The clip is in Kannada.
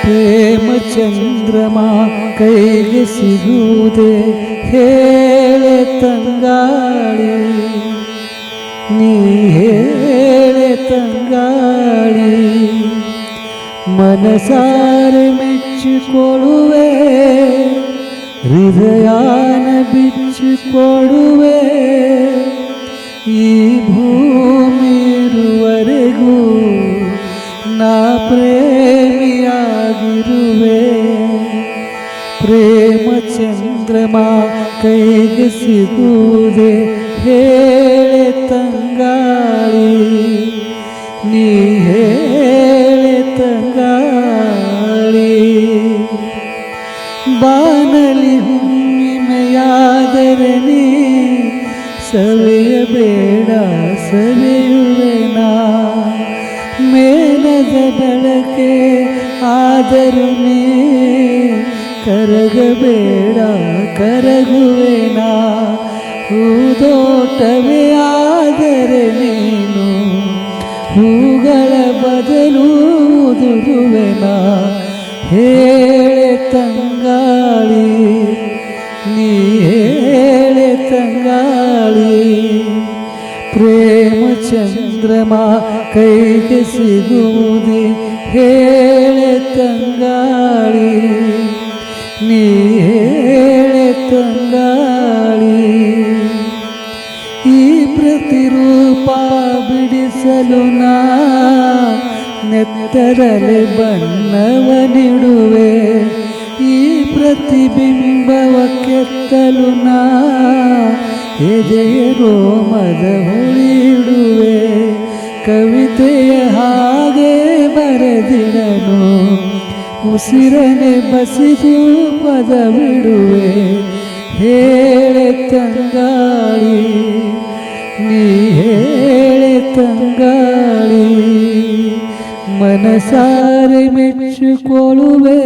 ಪ್ರೇಮ ಚಂದ್ರಮ ಕೈಗೆ ಸಿಗುವುದೇ ಹೇಳೆ ತಂಗಾಳಿ, ನೀ ಹೇಳೆ ತಂಗಾಳಿ. ಮನಸಾರೆ ಮೆಚ್ಚಿಕೊಳ್ಳುವೆ, ಹೃದಯಾನ ಬಿಚ್ಚಿಕೊಡುವೆ. ಈ ಭೂಮಿ ಇರುವರೆಗೂ ನಾ ಪ್ರೇಮಿಯಾಗಿರುವೆ. ಪ್ರೇಮ ಚಂದ್ರಮ ಕೈಗೆ ಸಿಗುವುದೇ ಹೇಳೆ ತಂಗಾಳಿ, ನೀ ಹೇಳೆ ತಂಗಾಳಿ. ಬಾನಲಿ ಹುಣ್ಣಿಮೆಯಾದರೆ ನೀ ಸವೆಯಬೇಡ ಸವೆಯುವೆನಾ. ಮೇಲದ ಬೆಳಕೆ ಆದರೂ ನೀ ಕರಗಬೇಡ ಕರಗುವೆನಾ. ಹೂದೋಟವೇ ಆದರೆ ನೀನು ಹೂಗಳ ಬದಲು ಉದುರುವೆನಾ. ಹೇಳೆ ತಂಗಾಳಿ, ನೀ ಹೇಳೆ ತಂಗಾಳಿ. ಪ್ರೇಮ ಚಂದ್ರಮ ಕೈಗೆ ಸಿಗುವುದೇ ಹೇಳೆ ತಂಗಾಳಿ, ನೀ ಹೇಳೆ ತಂಗಾಳಿ. ಈ ಪ್ರತಿರೂಪ ಬಿಡಿಸಲು ನಾ ನೆತ್ತರಲೆ ಬಣ್ಣವನಿಡುವೆ. ಈ ಪ್ರತಿಬಿಂಬವ ಕೆತ್ತಲು ನಾ ಎದೆಯ ರೋಮದ ಹುಳಿಡುವೆ. ಕವಿತೆಯ ಹಾಗೆ ಬರೆದಿಡನು, ಉಸಿರನೆ ಬಸಿದು ಪದವಿಡುವೆ. ಹೇಳೆ ತಂಗಾಳಿ, ನೀ ಹೇಳೆ ತಂಗಾಳಿ. ಮನಸಾರೆ ಮೆಚ್ಚಿಕೊಳ್ಳುವೆ.